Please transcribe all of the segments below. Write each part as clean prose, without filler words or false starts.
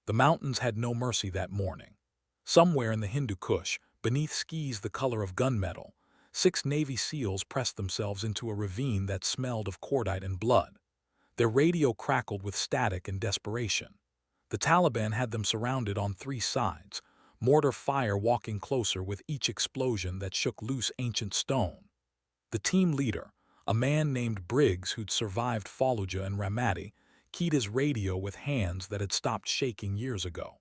The mountains had no mercy that morning. Somewhere in the Hindu Kush, beneath skis the color of gunmetal, 6 Navy SEALs pressed themselves into a ravine that smelled of cordite and blood. Their radio crackled with static and desperation. The Taliban had them surrounded on 3 sides, mortar fire walking closer with each explosion that shook loose ancient stone. The team leader, a man named Briggs who'd survived Fallujah and Ramadi, keyed his radio with hands that had stopped shaking years ago.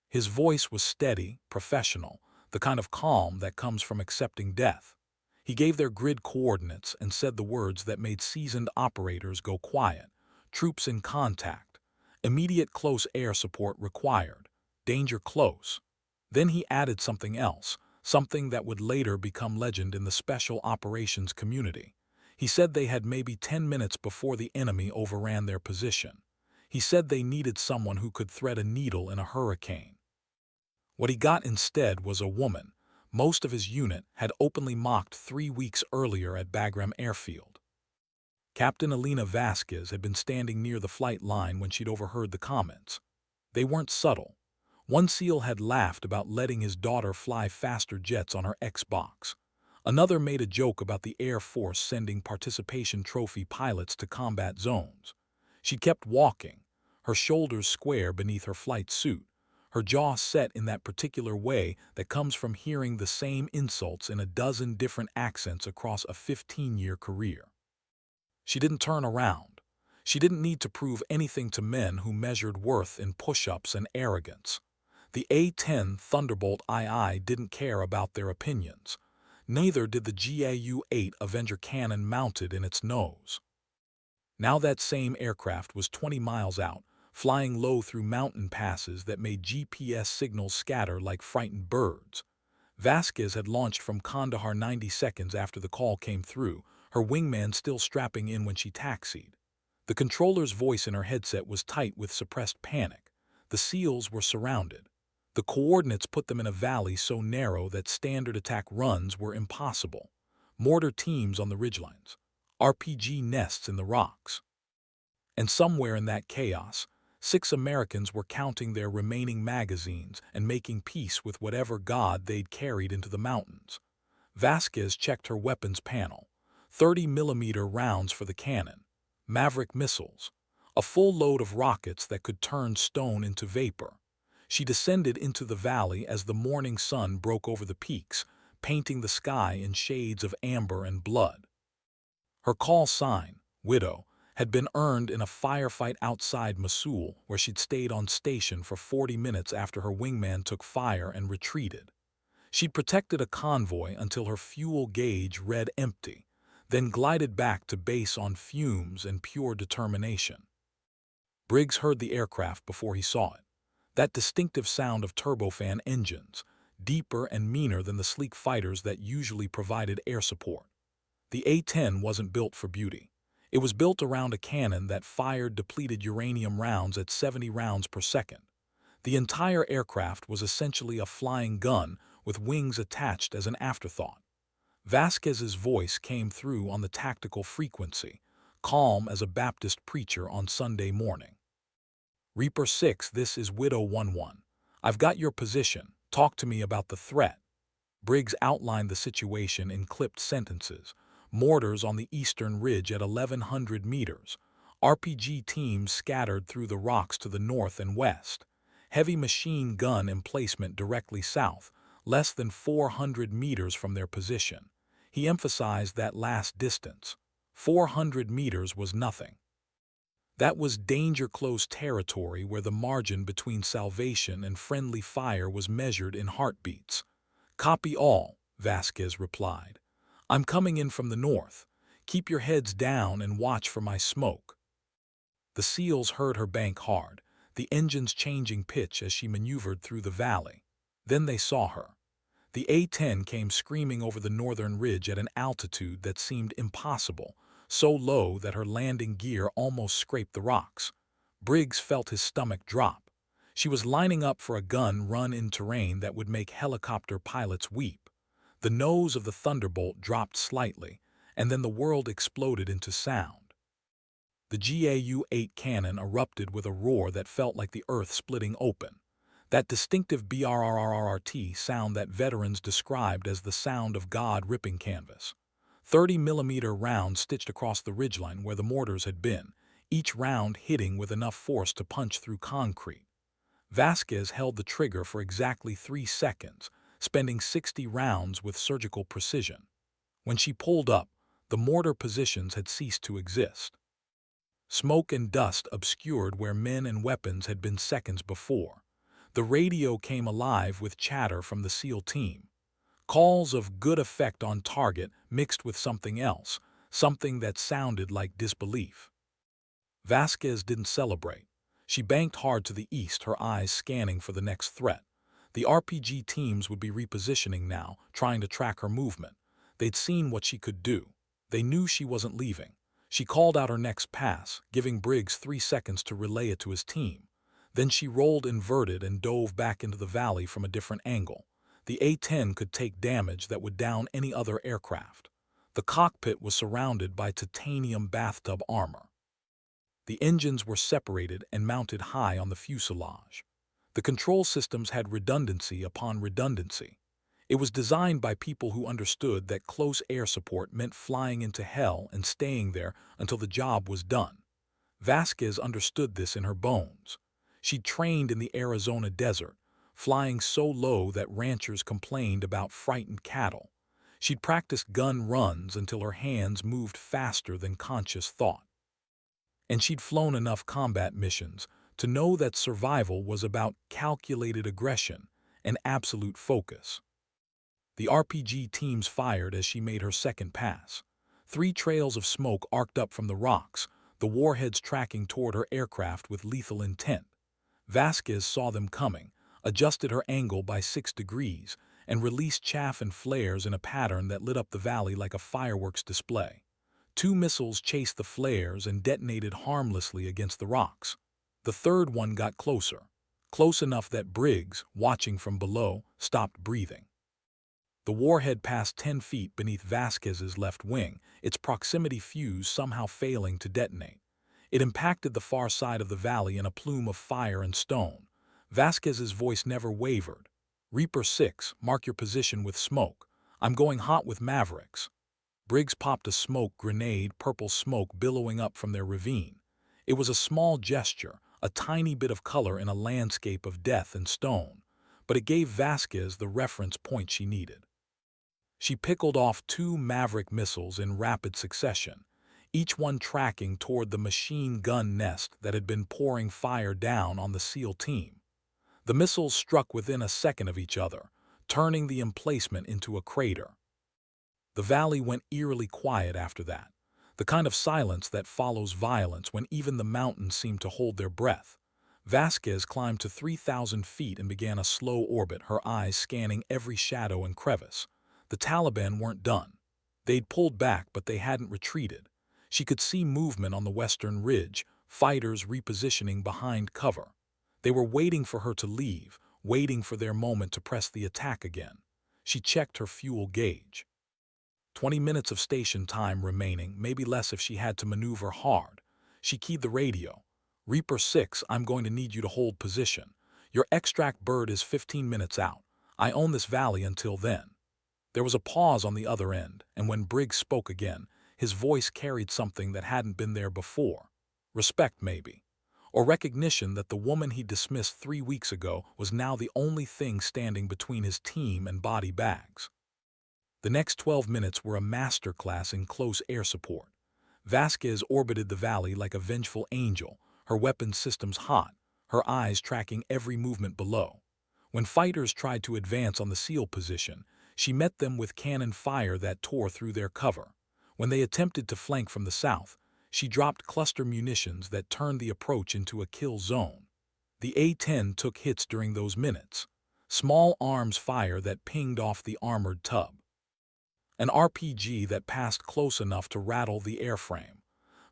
His voice was steady, professional, the kind of calm that comes from accepting death. He gave their grid coordinates and said the words that made seasoned operators go quiet. Troops in contact. Immediate close air support required. Danger close. Then he added something else, something that would later become legend in the special operations community. He said they had maybe 10 minutes before the enemy overran their position. He said they needed someone who could thread a needle in a hurricane. What he got instead was a woman. Most of his unit had openly mocked 3 weeks earlier at Bagram Airfield. Captain Elena Vasquez had been standing near the flight line when she'd overheard the comments. They weren't subtle. One SEAL had laughed about letting his daughter fly faster jets on her Xbox. Another made a joke about the Air Force sending participation trophy pilots to combat zones. She kept walking, her shoulders square beneath her flight suit, her jaw set in that particular way that comes from hearing the same insults in a dozen different accents across a 15-year career. She didn't turn around. She didn't need to prove anything to men who measured worth in push-ups and arrogance. The A-10 Thunderbolt II didn't care about their opinions. Neither did the GAU-8 Avenger cannon mounted in its nose. Now that same aircraft was 20 miles out, flying low through mountain passes that made GPS signals scatter like frightened birds. Vasquez had launched from Kandahar 90 seconds after the call came through, her wingman still strapping in when she taxied. The controller's voice in her headset was tight with suppressed panic. The SEALs were surrounded. The coordinates put them in a valley so narrow that standard attack runs were impossible. Mortar teams on the ridgelines. RPG nests in the rocks. And somewhere in that chaos, 6 Americans were counting their remaining magazines and making peace with whatever god they'd carried into the mountains. Vasquez checked her weapons panel. 30mm rounds for the cannon. Maverick missiles. A full load of rockets that could turn stone into vapor. She descended into the valley as the morning sun broke over the peaks, painting the sky in shades of amber and blood. Her call sign, Widow, had been earned in a firefight outside Mosul where she'd stayed on station for 40 minutes after her wingman took fire and retreated. She'd protected a convoy until her fuel gauge read empty, then glided back to base on fumes and pure determination. Briggs heard the aircraft before he saw it. That distinctive sound of turbofan engines, deeper and meaner than the sleek fighters that usually provided air support. The A-10 wasn't built for beauty. It was built around a cannon that fired depleted uranium rounds at 70 rounds per second. The entire aircraft was essentially a flying gun with wings attached as an afterthought. Vasquez's voice came through on the tactical frequency, calm as a Baptist preacher on Sunday morning. Reaper 6, this is Widow 11. I've got your position. Talk to me about the threat. Briggs outlined the situation in clipped sentences. Mortars on the eastern ridge at 1,100 meters. RPG teams scattered through the rocks to the north and west. Heavy machine gun emplacement directly south, less than 400 meters from their position. He emphasized that last distance. 400 meters was nothing. That was danger-close territory where the margin between salvation and friendly fire was measured in heartbeats. Copy all, Vasquez replied. I'm coming in from the north. Keep your heads down and watch for my smoke. The SEALs heard her bank hard, the engines changing pitch as she maneuvered through the valley. Then they saw her. The A-10 came screaming over the northern ridge at an altitude that seemed impossible, so low that her landing gear almost scraped the rocks. Briggs felt his stomach drop. She was lining up for a gun run in terrain that would make helicopter pilots weep. The nose of the Thunderbolt dropped slightly, and then the world exploded into sound. The GAU-8 cannon erupted with a roar that felt like the earth splitting open. That distinctive brrrrrt sound that veterans described as the sound of God ripping canvas. 30-millimeter rounds stitched across the ridgeline where the mortars had been, each round hitting with enough force to punch through concrete. Vasquez held the trigger for exactly 3 seconds, spending 60 rounds with surgical precision. When she pulled up, the mortar positions had ceased to exist. Smoke and dust obscured where men and weapons had been seconds before. The radio came alive with chatter from the SEAL team. Calls of good effect on target mixed with something else, something that sounded like disbelief. Vasquez didn't celebrate. She banked hard to the east, her eyes scanning for the next threat. The RPG teams would be repositioning now, trying to track her movement. They'd seen what she could do. They knew she wasn't leaving. She called out her next pass, giving Briggs 3 seconds to relay it to his team. Then she rolled inverted and dove back into the valley from a different angle. The A-10 could take damage that would down any other aircraft. The cockpit was surrounded by titanium bathtub armor. The engines were separated and mounted high on the fuselage. The control systems had redundancy upon redundancy. It was designed by people who understood that close air support meant flying into hell and staying there until the job was done. Vasquez understood this in her bones. She'd trained in the Arizona desert, flying so low that ranchers complained about frightened cattle. She'd practiced gun runs until her hands moved faster than conscious thought. And she'd flown enough combat missions to know that survival was about calculated aggression and absolute focus. The RPG teams fired as she made her second pass. 3 trails of smoke arced up from the rocks, the warheads tracking toward her aircraft with lethal intent. Vasquez saw them coming, adjusted her angle by 6 degrees, and released chaff and flares in a pattern that lit up the valley like a fireworks display. 2 missiles chased the flares and detonated harmlessly against the rocks. The third one got closer, close enough that Briggs, watching from below, stopped breathing. The warhead passed 10 feet beneath Vasquez's left wing, its proximity fuse somehow failing to detonate. It impacted the far side of the valley in a plume of fire and stone. Vasquez's voice never wavered. "Reaper 6, mark your position with smoke. I'm going hot with Mavericks." Briggs popped a smoke grenade, purple smoke billowing up from their ravine. It was a small gesture, a tiny bit of color in a landscape of death and stone, but it gave Vasquez the reference point she needed. She pickled off 2 Maverick missiles in rapid succession, each one tracking toward the machine gun nest that had been pouring fire down on the SEAL team. The missiles struck within a second of each other, turning the emplacement into a crater. The valley went eerily quiet after that, the kind of silence that follows violence when even the mountains seem to hold their breath. Vasquez climbed to 3,000 feet and began a slow orbit, her eyes scanning every shadow and crevice. The Taliban weren't done. They'd pulled back, but they hadn't retreated. She could see movement on the western ridge, fighters repositioning behind cover. They were waiting for her to leave, waiting for their moment to press the attack again. She checked her fuel gauge. 20 minutes of station time remaining, maybe less if she had to maneuver hard. She keyed the radio. "Reaper 6, I'm going to need you to hold position. Your extract bird is 15 minutes out. I own this valley until then." There was a pause on the other end, and when Briggs spoke again, his voice carried something that hadn't been there before. Respect, maybe. Or recognition that the woman he dismissed 3 weeks ago was now the only thing standing between his team and body bags. The next 12 minutes were a masterclass in close air support. Vasquez orbited the valley like a vengeful angel, her weapon systems hot, her eyes tracking every movement below. When fighters tried to advance on the SEAL position, she met them with cannon fire that tore through their cover. When they attempted to flank from the south, she dropped cluster munitions that turned the approach into a kill zone. The A-10 took hits during those minutes, small arms fire that pinged off the armored tub. An RPG that passed close enough to rattle the airframe.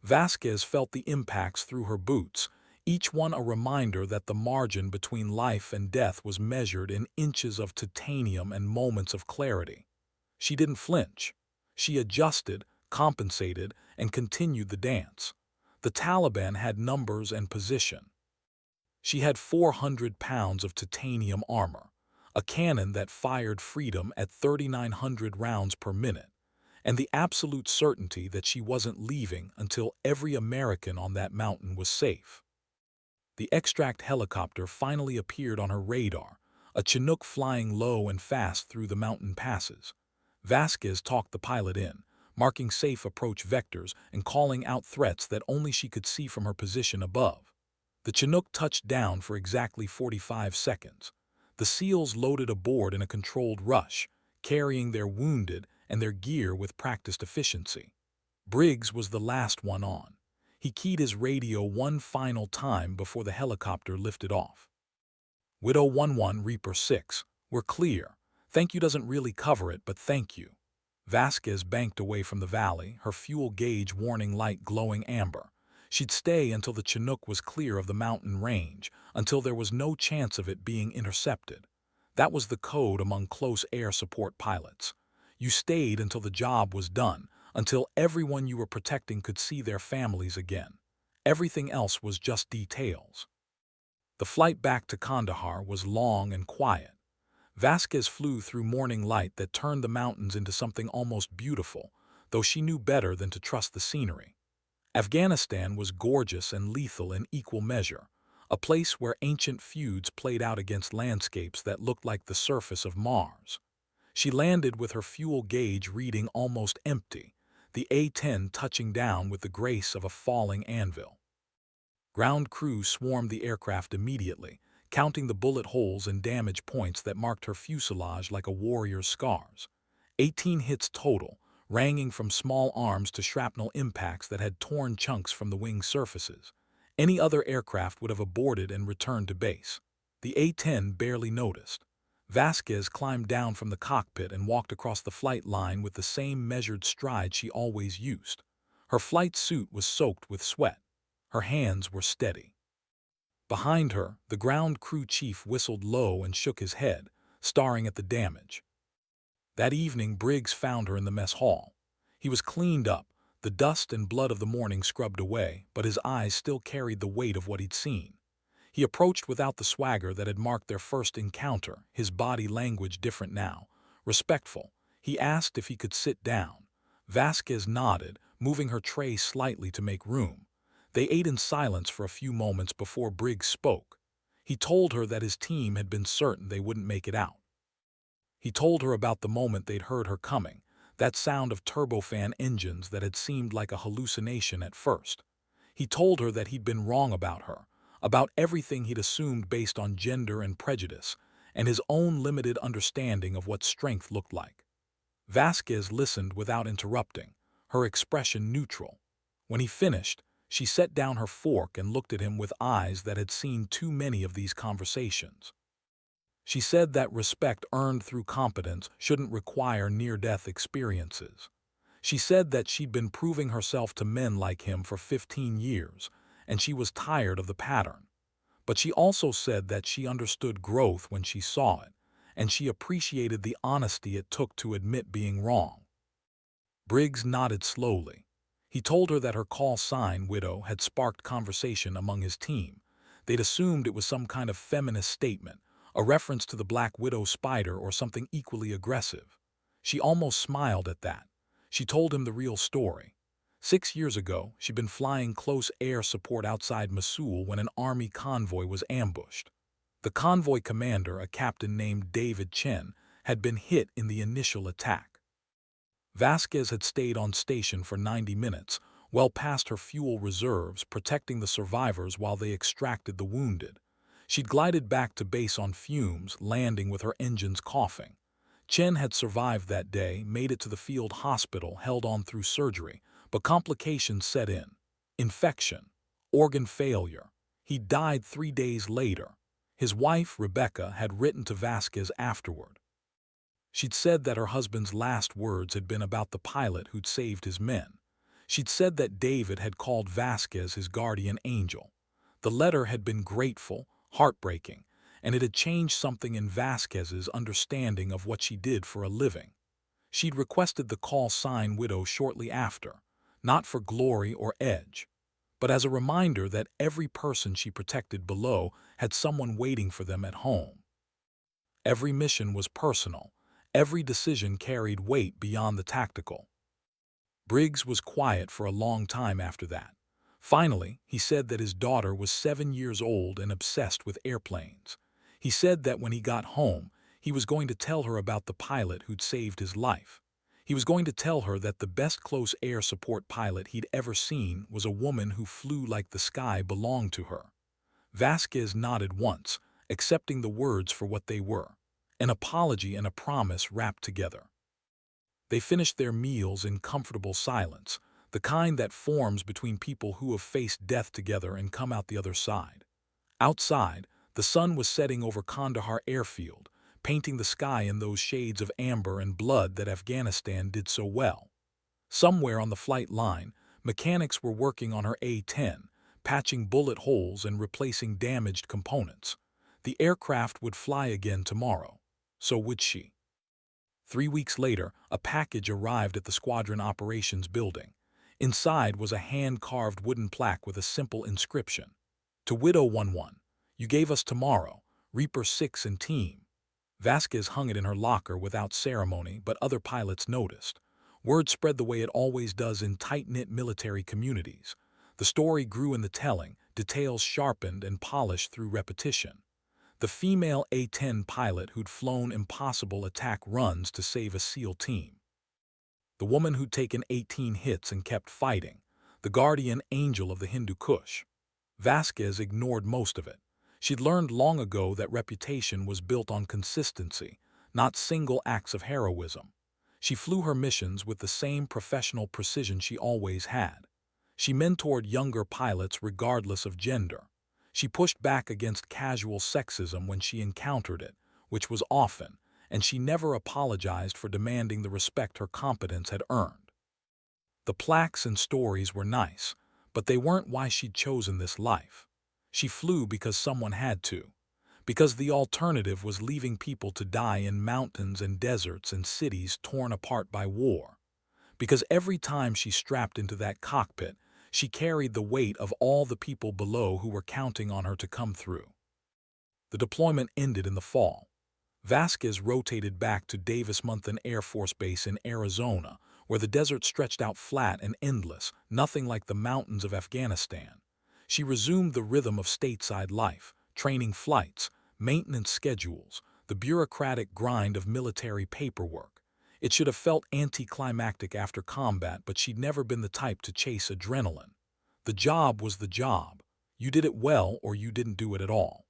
Vasquez felt the impacts through her boots, each one a reminder that the margin between life and death was measured in inches of titanium and moments of clarity. She didn't flinch. She adjusted, compensated, and continued the dance. The Taliban had numbers and position. She had 400 pounds of titanium armor, a cannon that fired freedom at 3,900 rounds per minute, and the absolute certainty that she wasn't leaving until every American on that mountain was safe. The extract helicopter finally appeared on her radar, a Chinook flying low and fast through the mountain passes. Vasquez talked the pilot in, marking safe approach vectors and calling out threats that only she could see from her position above. The Chinook touched down for exactly 45 seconds. The SEALs loaded aboard in a controlled rush, carrying their wounded and their gear with practiced efficiency. Briggs was the last one on. He keyed his radio one final time before the helicopter lifted off. Widow 11 Reaper 6, we're clear. Thank you doesn't really cover it, but thank you. Vasquez banked away from the valley, her fuel gauge warning light glowing amber. She'd stay until the Chinook was clear of the mountain range, until there was no chance of it being intercepted. That was the code among close air support pilots. You stayed until the job was done, until everyone you were protecting could see their families again. Everything else was just details. The flight back to Kandahar was long and quiet. Vasquez flew through morning light that turned the mountains into something almost beautiful, though she knew better than to trust the scenery. Afghanistan was gorgeous and lethal in equal measure, a place where ancient feuds played out against landscapes that looked like the surface of Mars. She landed with her fuel gauge reading almost empty, the A-10 touching down with the grace of a falling anvil. Ground crew swarmed the aircraft immediately, counting the bullet holes and damage points that marked her fuselage like a warrior's scars. 18 hits total, ranging from small arms to shrapnel impacts that had torn chunks from the wing surfaces. Any other aircraft would have aborted and returned to base. The A-10 barely noticed. Vasquez climbed down from the cockpit and walked across the flight line with the same measured stride she always used. Her flight suit was soaked with sweat. Her hands were steady. Behind her, the ground crew chief whistled low and shook his head, staring at the damage. That evening, Briggs found her in the mess hall. He was cleaned up, the dust and blood of the morning scrubbed away, but his eyes still carried the weight of what he'd seen. He approached without the swagger that had marked their first encounter, his body language different now. Respectful, he asked if he could sit down. Vasquez nodded, moving her tray slightly to make room. They ate in silence for a few moments before Briggs spoke. He told her that his team had been certain they wouldn't make it out. He told her about the moment they'd heard her coming, that sound of turbofan engines that had seemed like a hallucination at first. He told her that he'd been wrong about her, about everything he'd assumed based on gender and prejudice, and his own limited understanding of what strength looked like. Vasquez listened without interrupting, her expression neutral. When he finished, she set down her fork and looked at him with eyes that had seen too many of these conversations. She said that respect earned through competence shouldn't require near-death experiences. She said that she'd been proving herself to men like him for 15 years, and she was tired of the pattern. But she also said that she understood growth when she saw it, and she appreciated the honesty it took to admit being wrong. Briggs nodded slowly. He told her that her call sign, Widow, had sparked conversation among his team. They'd assumed it was some kind of feminist statement, a reference to the Black Widow spider or something equally aggressive. She almost smiled at that. She told him the real story. 6 years ago, she'd been flying close air support outside Mosul when an army convoy was ambushed. The convoy commander, a captain named David Chen, had been hit in the initial attack. Vasquez had stayed on station for 90 minutes, well past her fuel reserves, protecting the survivors while they extracted the wounded. She'd glided back to base on fumes, landing with her engines coughing. Chen had survived that day, made it to the field hospital, held on through surgery, but complications set in. Infection, organ failure. He died 3 days later. His wife, Rebecca, had written to Vasquez afterward. She'd said that her husband's last words had been about the pilot who'd saved his men. She'd said that David had called Vasquez his guardian angel. The letter had been grateful, heartbreaking, and it had changed something in Vasquez's understanding of what she did for a living. She'd requested the call sign Widow shortly after, not for glory or edge, but as a reminder that every person she protected below had someone waiting for them at home. Every mission was personal. Every decision carried weight beyond the tactical. Briggs was quiet for a long time after that. Finally, he said that his daughter was 7 years old and obsessed with airplanes. He said that when he got home, he was going to tell her about the pilot who'd saved his life. He was going to tell her that the best close air support pilot he'd ever seen was a woman who flew like the sky belonged to her. Vasquez nodded once, accepting the words for what they were, an apology and a promise wrapped together. They finished their meals in comfortable silence, the kind that forms between people who have faced death together and come out the other side. Outside, the sun was setting over Kandahar airfield, painting the sky in those shades of amber and blood that Afghanistan did so well. Somewhere on the flight line, mechanics were working on her A-10, patching bullet holes and replacing damaged components. The aircraft would fly again tomorrow. So would she. 3 weeks later, a package arrived at the squadron operations building. Inside was a hand-carved wooden plaque with a simple inscription. To Widow 11, you gave us tomorrow, Reaper 6 and team. Vasquez hung it in her locker without ceremony, but other pilots noticed. Word spread the way it always does in tight-knit military communities. The story grew in the telling, details sharpened and polished through repetition. The female A-10 pilot who'd flown impossible attack runs to save a SEAL team. The woman who'd taken 18 hits and kept fighting. The guardian angel of the Hindu Kush. Vasquez ignored most of it. She'd learned long ago that reputation was built on consistency, not single acts of heroism. She flew her missions with the same professional precision she always had. She mentored younger pilots regardless of gender. She pushed back against casual sexism when she encountered it, which was often, and she never apologized for demanding the respect her competence had earned. The plaques and stories were nice, but they weren't why she'd chosen this life. She flew because someone had to, because the alternative was leaving people to die in mountains and deserts and cities torn apart by war. Because every time she strapped into that cockpit, she carried the weight of all the people below who were counting on her to come through. The deployment ended in the fall. Vasquez rotated back to Davis-Monthan Air Force Base in Arizona, where the desert stretched out flat and endless, nothing like the mountains of Afghanistan. She resumed the rhythm of stateside life, training flights, maintenance schedules, the bureaucratic grind of military paperwork. It should have felt anticlimactic after combat, but she'd never been the type to chase adrenaline. The job was the job. You did it well or you didn't do it at all.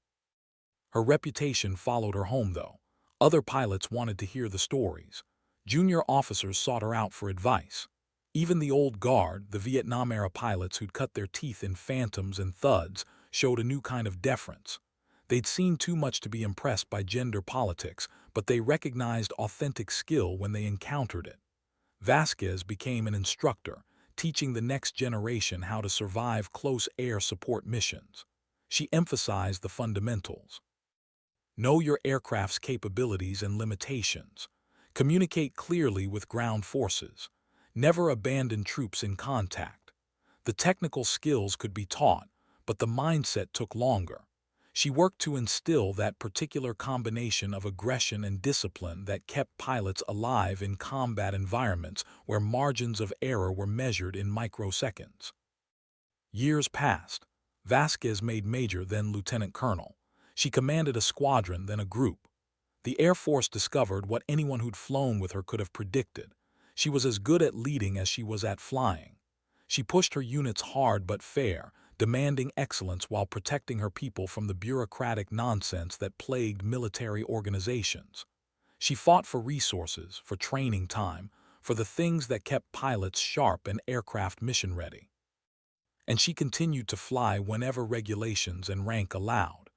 Her reputation followed her home, though. Other pilots wanted to hear the stories. Junior officers sought her out for advice. Even the old guard, the Vietnam-era pilots who'd cut their teeth in phantoms and thuds, showed a new kind of deference. They'd seen too much to be impressed by gender politics, but they recognized authentic skill when they encountered it. Vasquez became an instructor, teaching the next generation how to survive close air support missions. She emphasized the fundamentals. Know your aircraft's capabilities and limitations. Communicate clearly with ground forces. Never abandon troops in contact. The technical skills could be taught, but the mindset took longer. She worked to instill that particular combination of aggression and discipline that kept pilots alive in combat environments where margins of error were measured in microseconds. Years passed. Vasquez made major, then lieutenant colonel. She commanded a squadron, then a group. The Air Force discovered what anyone who'd flown with her could have predicted. She was as good at leading as she was at flying. She pushed her units hard but fair, demanding excellence while protecting her people from the bureaucratic nonsense that plagued military organizations. She fought for resources, for training time, for the things that kept pilots sharp and aircraft mission-ready. And she continued to fly whenever regulations and rank allowed,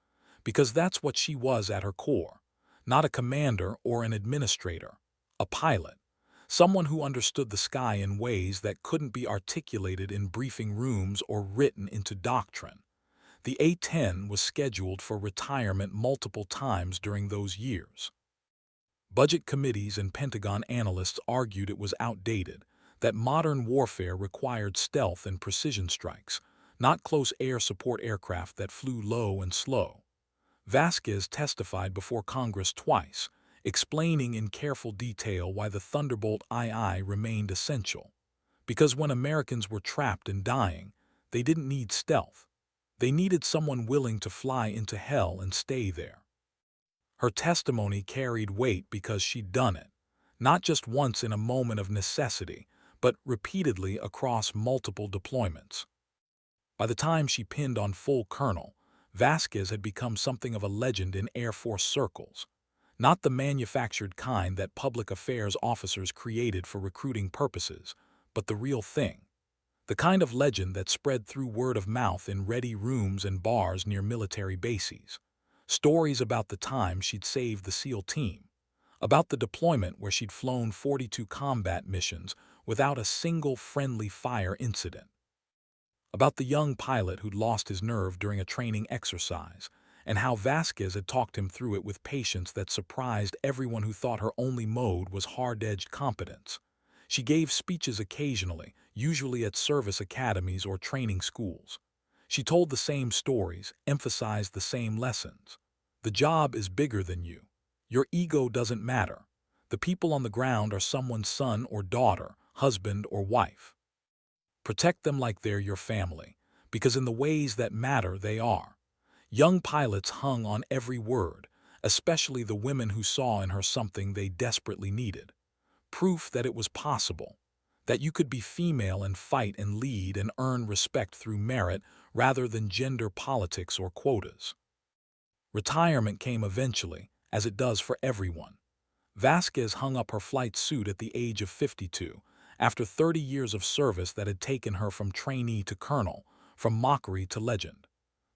because that's what she was at her core. Not a commander or an administrator, a pilot. Someone who understood the sky in ways that couldn't be articulated in briefing rooms or written into doctrine. The A-10 was scheduled for retirement multiple times during those years. Budget committees and Pentagon analysts argued it was outdated, that modern warfare required stealth and precision strikes, not close air support aircraft that flew low and slow. Vasquez testified before Congress twice, explaining in careful detail why the Thunderbolt II remained essential. Because when Americans were trapped and dying, they didn't need stealth. They needed someone willing to fly into hell and stay there. Her testimony carried weight because she'd done it, not just once in a moment of necessity, but repeatedly across multiple deployments. By the time she pinned on full colonel, Vasquez had become something of a legend in Air Force circles, not the manufactured kind that public affairs officers created for recruiting purposes, but the real thing. The kind of legend that spread through word of mouth in ready rooms and bars near military bases. Stories about the time she'd saved the SEAL team, about the deployment where she'd flown 42 combat missions without a single friendly fire incident, about the young pilot who'd lost his nerve during a training exercise, and how Vasquez had talked him through it with patience that surprised everyone who thought her only mode was hard-edged competence. She gave speeches occasionally, usually at service academies or training schools. She told the same stories, emphasized the same lessons. The job is bigger than you. Your ego doesn't matter. The people on the ground are someone's son or daughter, husband or wife. Protect them like they're your family, because in the ways that matter they are. Young pilots hung on every word, especially the women who saw in her something they desperately needed. Proof that it was possible, that you could be female and fight and lead and earn respect through merit rather than gender politics or quotas. Retirement came eventually, as it does for everyone. Vasquez hung up her flight suit at the age of 52, after 30 years of service that had taken her from trainee to colonel, from mockery to legend.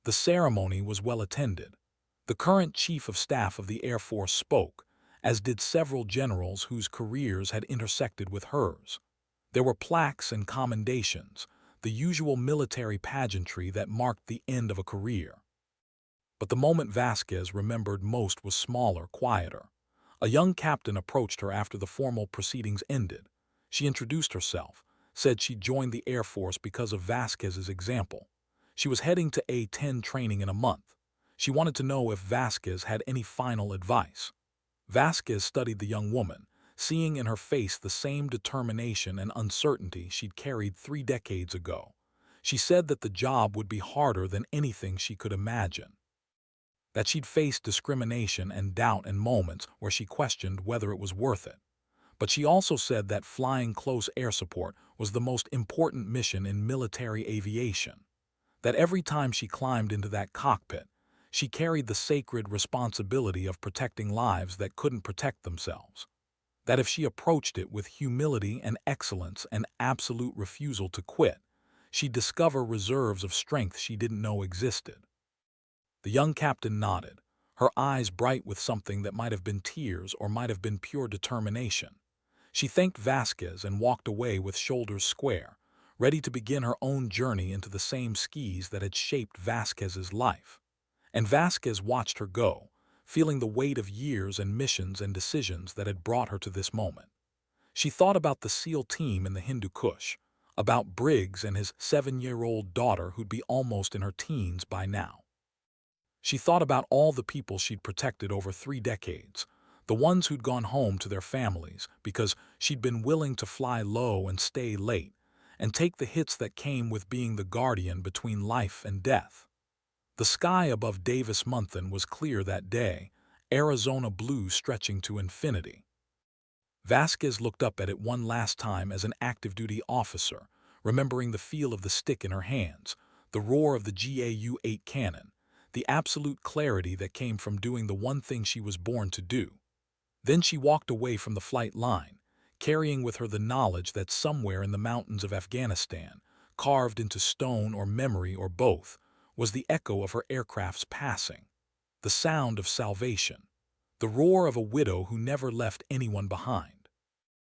The ceremony was well attended. The current Chief of Staff of the Air Force spoke, as did several generals whose careers had intersected with hers. There were plaques and commendations, the usual military pageantry that marked the end of a career. But the moment Vasquez remembered most was smaller, quieter. A young captain approached her after the formal proceedings ended. She introduced herself, said she'd joined the Air Force because of Vasquez's example. She was heading to A-10 training in a month. She wanted to know if Vasquez had any final advice. Vasquez studied the young woman, seeing in her face the same determination and uncertainty she'd carried 3 decades ago. She said that the job would be harder than anything she could imagine, that she'd face discrimination and doubt in moments where she questioned whether it was worth it. But she also said that flying close air support was the most important mission in military aviation, that every time she climbed into that cockpit, she carried the sacred responsibility of protecting lives that couldn't protect themselves, that if she approached it with humility and excellence and absolute refusal to quit, she'd discover reserves of strength she didn't know existed. The young captain nodded, her eyes bright with something that might have been tears or might have been pure determination. She thanked Vasquez and walked away with shoulders square, ready to begin her own journey into the same skis that had shaped Vasquez's life. And Vasquez watched her go, feeling the weight of years and missions and decisions that had brought her to this moment. She thought about the SEAL team in the Hindu Kush, about Briggs and his 7-year-old daughter who'd be almost in her teens by now. She thought about all the people she'd protected over 3 decades, the ones who'd gone home to their families because she'd been willing to fly low and stay late, and take the hits that came with being the guardian between life and death. The sky above Davis-Monthan was clear that day, Arizona blue stretching to infinity. Vasquez looked up at it one last time as an active-duty officer, remembering the feel of the stick in her hands, the roar of the GAU-8 cannon, the absolute clarity that came from doing the one thing she was born to do. Then she walked away from the flight line, carrying with her the knowledge that somewhere in the mountains of Afghanistan, carved into stone or memory or both, was the echo of her aircraft's passing, the sound of salvation, the roar of a widow who never left anyone behind.